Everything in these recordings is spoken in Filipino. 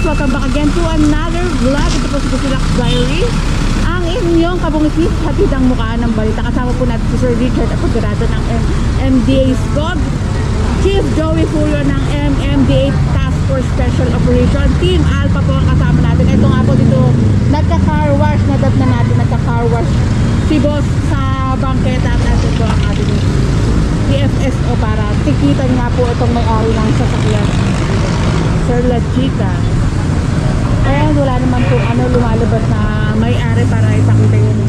welcome back again to another vlog. Ito po si Busilak Diary, ang inyong kabungis hatid ang mukha ng balita. Kasama po natin si Sir Richard Apodorado ng MMDA Squad, Chief Joey Furio ng MMDA Task Force Special Operation, Team Alpha po ang kasama natin. Ito nga po dito, nagka-car wash, nadab na natin, nagka-car wash si boss sa bangketa at natin po ang ating PFSO para tikitan nga po itong may-ari ng sasakyan, Sir La Chica. Ayan, wala naman po lumalabas na may-ari para ipakita yung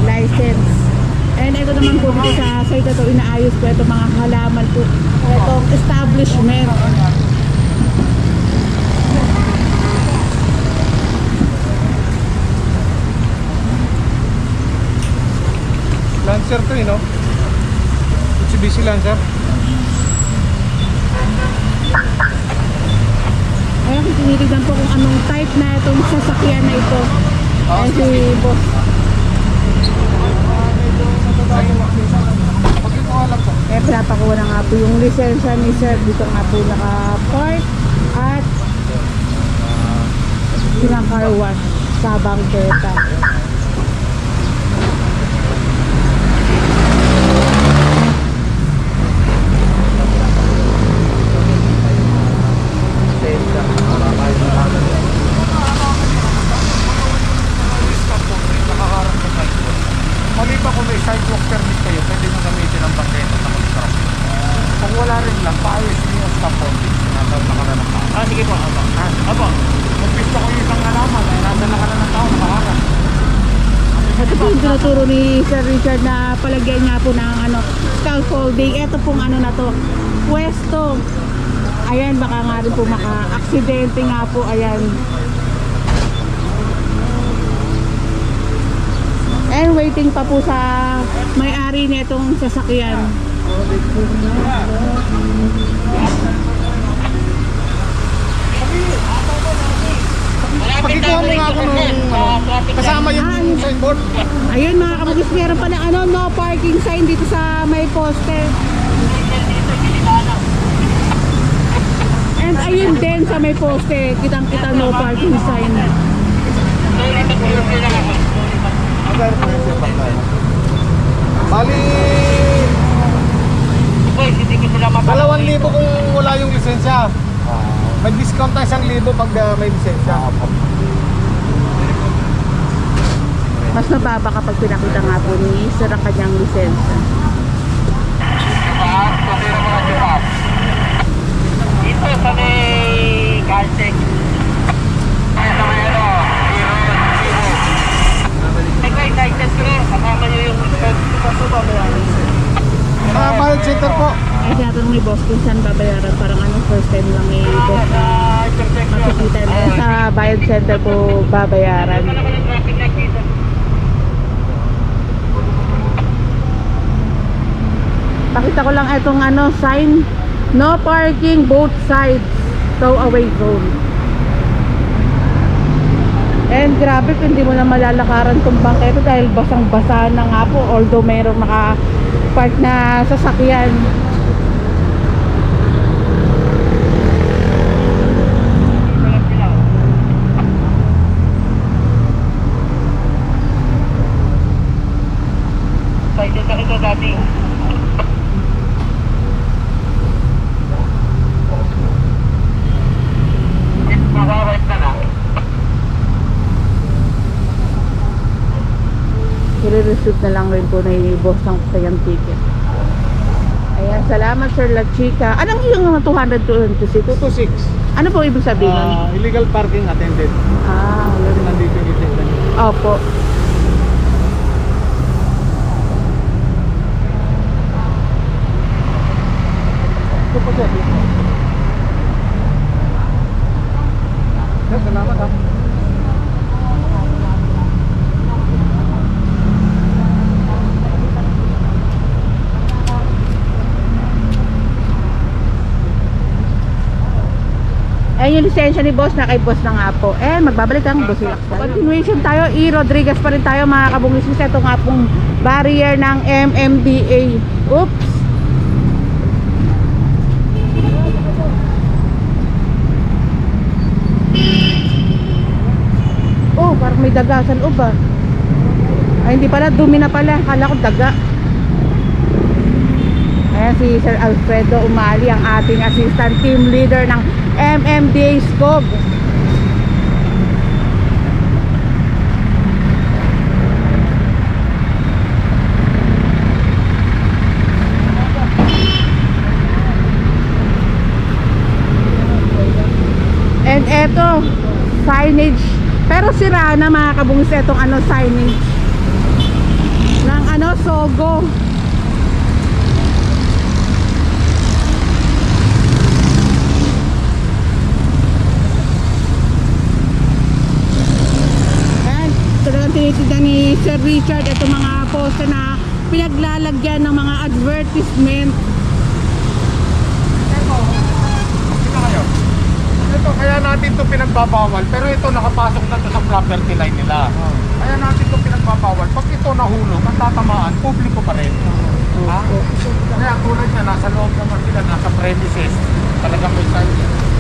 license. And ito naman po dito sa site ito, inaayos po itong mga halaman po, itong establishment. Lancer to no? Mitsubishi Lancer. Ayun, tinitignan po kung anong type na itong sasakyan na ito. Ay si boss. Eh, pinapakuha na nga po yung lisensya ni sir. Dito nga po naka-park at sinang-car wash sa bangketa. Mali pa kung may sidewalk permit kayo, pwede nyo gamitin ang bangketa sa construction. Kung wala rin lang, paayos nyo yung stop holding. Sinadal na ka na ng tao. Sige po, aba. Aba, kung pisto ko yung isang alaman, ay nadal na ka na ng tao, nakaharap. Ito po yung tinuturo ni Sir Richard na palagyan nga po ng scaffolding. Ito pong na to, pwesto. Ayan, baka nga rin po maka-aksidente nga po. Ayan. And waiting pa po sa may-ari nitong sasakyan. Pakikuha mo nga ako nung kasama yung signboard. Ayun mga kabugis, meron pa na no parking sign dito sa may poste. And ayun din sa may poste, kitang-kita no parking sign. Bali 2,000 kung wala yung lisensya. May discount na 1,000 pag may lisensya. Mas mababa kapag pinakita nga po ni Sir ang kanyang lisensya. Ito sa may Caltech. License ko rin, kasama nyo yung Bayad center po. Ay tinatanong ni boss kung saan babayaran. Parang first time lang ni boss na makikita na sa bayad center po babayaran. Pakita ko lang itong sign, no parking both sides, tow away zone. And grabe kung hindi mo na malalakaran itong bangketa dahil basang-basa na nga po, although mayroong naka-park na sasakyan. Excited na ito dati. I-receive na lang rin po na boss ng kanyang ticket. Ayan, salamat Sir La Chica. Anong yung 226? 226. Ano po ibig sabihin nun? Illegal parking attended. Wala Kasi nandito yung lisensya niyo. Opo. Ito po siya. Salamat ha. Ayun yung lisensya ni boss, na kay boss na nga po. Magbabalik ang Busilak. Continuation tayo, E. Rodriguez pa rin tayo mga kabungis. Ito nga pong barrier ng MMDA. Oops! daga sa loob ah. Ay, hindi pala, dumi na pala. Akala ko daga. Ayan si Sir Alfredo Umali, ang ating assistant team leader ng MMDA SCOG. And eto, signage. Pero sira na mga kabungis etong ano, signage ng ano, Sogo. Ayan, talagang tinitignan ni Sir Richard itong mga poste na pinaglalagyan ng mga advertisement. Sino kayo? Ito, kaya natin ito pinagbabawal, pero ito nakapasok na ito sa property line nila. Kaya natin ito pinagbabawal. Pag ito nahulog, ang tatamaan, publiko pa rin. Ha? Kaya tulad niya, nasa loob naman sila, nasa premises, talagang may sign.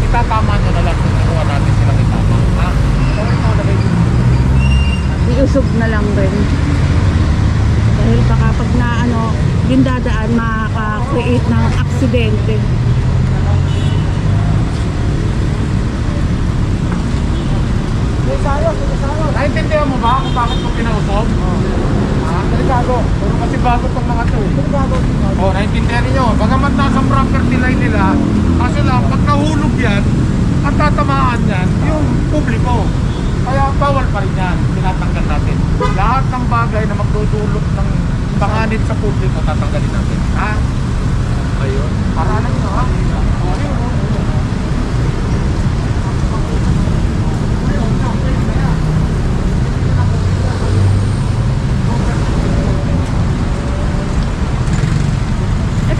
Itatama nyo na lang kung nakuha natin silang itama. Ha? So, ito, lagay nyo. Iusog na lang rin. Dahil baka pag na ano, yung dadaan, makaka-create ng aksidente. Naintindihan mo ba kung bakit mo pinausog? Delikado. Pero kasi bago itong mga ito. Oo, naintindihan ninyo. Bagamat nasa property line nila, kasi lang, pag nahulog yan, ang tatamaan yan, yung publiko. Kaya bawal pa rin yan. Tinatanggal natin. Lahat ng bagay na magdudulot ng panganib sa publiko, tatanggalin natin. Ha? Ayun. Para alam nyo, ha? Ayun.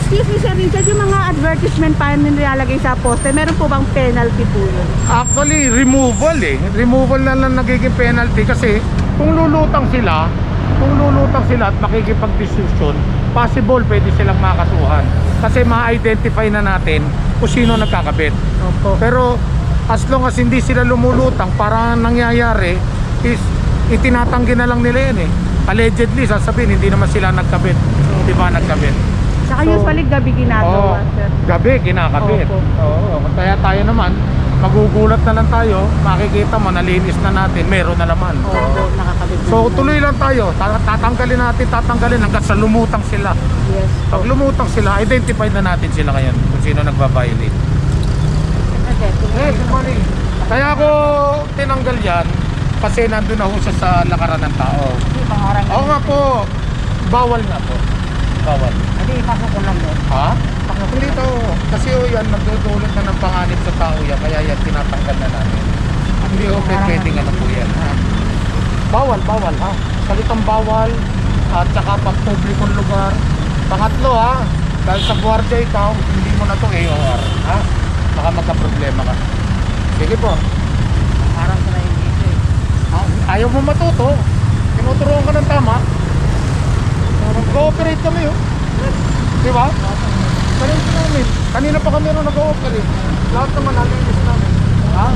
Excuse me Sir Richard, yung mga advertisement pa nilalagay sa poste, meron po bang penalty po yun? Actually, removal eh. Removal na lang nagiging penalty kasi kung lulutang sila at makikipag-decision, possible pwede silang makasuhan. Kasi ma-identify na natin kung sino nagkakabit. Opo. Pero as long as hindi sila lumulutang, para nangyayari is itinatanggi na lang nila yan eh. Allegedly, sasabihin, hindi naman sila nagkabit. Di ba nagkabit? Saka So, usually gabi ginagawa, Sir. gabi kinakabit. Opo. Oo, kaya tayo naman magugulat na lang tayo, makikita mo nalinis na natin, meron na naman. Opo, nakakabit na So naman. tuloy lang tayo, tatanggalin hanggang sa lumutang sila. Yes. Pag lumutang sila, identify na natin sila ngayon kung sino nagbabiolate. Good morning. Kaya ako tinanggal yan kasi nandun ako sa lakaran ng tao. Oo nga po, bawal nga po. Bawal. Hindi, pasok ko lang doon. Ha? Hindi to. Kasi yan, magdudulot na ng panganib sa tao yan. Kaya yan, tinatanggal na natin. Hindi ko pwedeng ano po yan. Ha? Bawal ha. Salitang bawal. At saka pag publikong lugar. Pangatlo ha. Dahil sa guardia ikaw, hindi mo na to AOR. Ha? Baka magka-problema ka. Sige po. Parang sa naiinit eh. Ha? Ayaw mo matuto. Tinuturuan ka ng tama. Nag-cooperate kami oh. Di ba? Kanina namin. Kanina pa kami nag-cooperate. Lahat naman nalinis namin. Ha?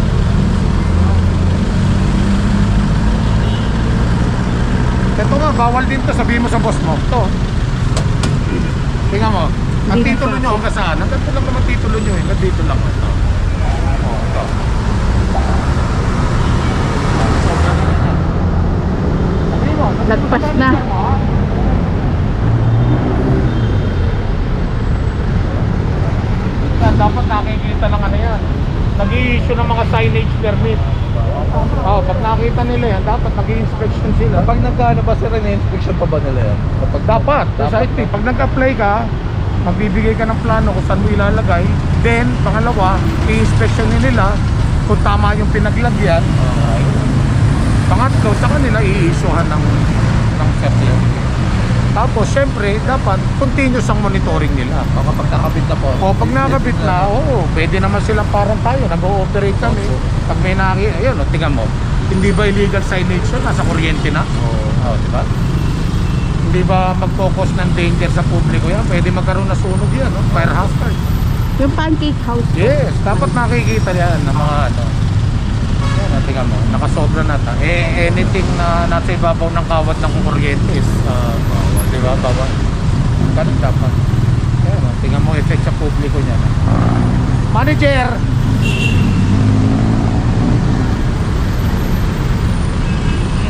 Ito nga, bawal din to. Sabihin mo sa boss mo. Ito. Tingnan mo. Ang Hindi titulo na nyo hanggang saan? Hanggang lang naman titulo nyo eh. Hanggang dito lang. Ito. Oh, ito. Lagpas na. Dapat nakikita ng ano yan. Nag-i-issue ng mga signage permit. Pag nakita nila yan, dapat nag-i-inspection sila. Kapag nagkaano ba sir, in-inspection pa ba nila yan? Dapat. Pag nag-apply ka, magbibigay ka ng plano kung saan mo ilalagay. Then, pangalawa, i-inspection nila kung tama yung pinaglagyan. Pangatlo, sa kanila i-issuehan ng certificate. Tapos, syempre, dapat continuous ang monitoring nila. Kapag nakabit na po. O, pag nakabit na, pwede naman sila parang tayo, nag-ooperate kami. Pag may ayun, tingnan mo, hindi ba illegal signage yun? Nasa kuryente na? Oo, di ba? Hindi ba mag-focus ng danger sa publiko yan? Pwede magkaroon na sunog yan, no? Fire hazard. Yung pancake house. Yes, dapat nakikita yan ng mga ano. Ayan, tingnan mo, nakasobra na ta. Anything na nasa ibabaw ng kawat ng kuryente is bawal, di ba? Bawal. Ganun dapat. Ayan, tingnan mo effect sa publiko niya. Manager!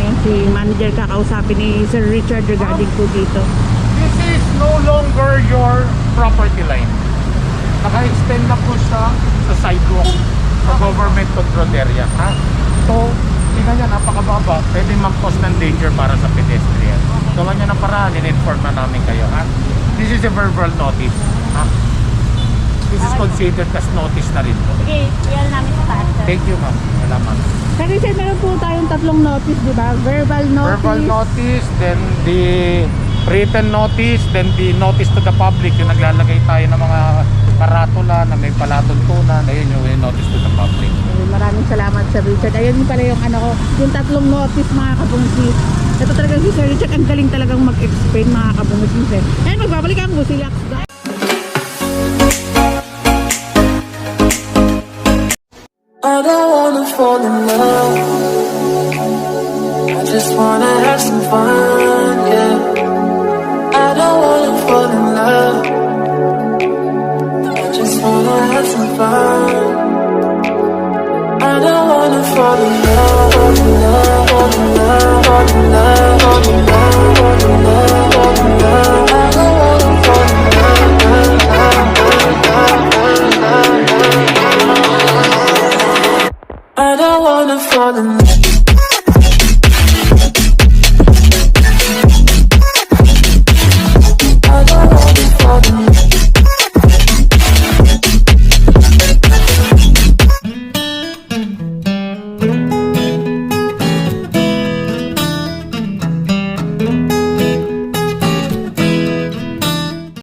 Ayan, si manager kakausapin ni Sir Richard regarding po dito. This is no longer your property line. Naka-extend na po siya sa sidewalk sa government controlled area. Ha? So, tingnan niya, napakababa. Pwede mag-cause ng danger para sa pedestrian. Gawa niya ng paraan, in-inform na namin kayo. Ha? This is a verbal notice. Ha? This is considered as notice na rin po. Sige, iyan namin sa taas, sir. Thank you, ma'am. Salamat. Sir Richard, meron po tayong tatlong notice, di ba? Verbal notice. Verbal notice, then the written notice, then the notice to the public. Yung naglalagay tayo ng mga karatula na may palatuntunan, ayun yung notice to the public. Maraming salamat Sir Richard. Ayun pala yung ano ko, yung tatlong notice mga kabungsis. Ito talagang si Sir Richard, ang galing talagang mag-explain mga kabungsis eh. Ayun, magbabalik ang Busilak. I don't wanna fall in love. I just wanna have some fun, yeah. I don't wanna fall in love. I just wanna have some fun. I don't wanna fall in love, fall in love, fall in love, fall in love, fall in love, fall in love, fall in love.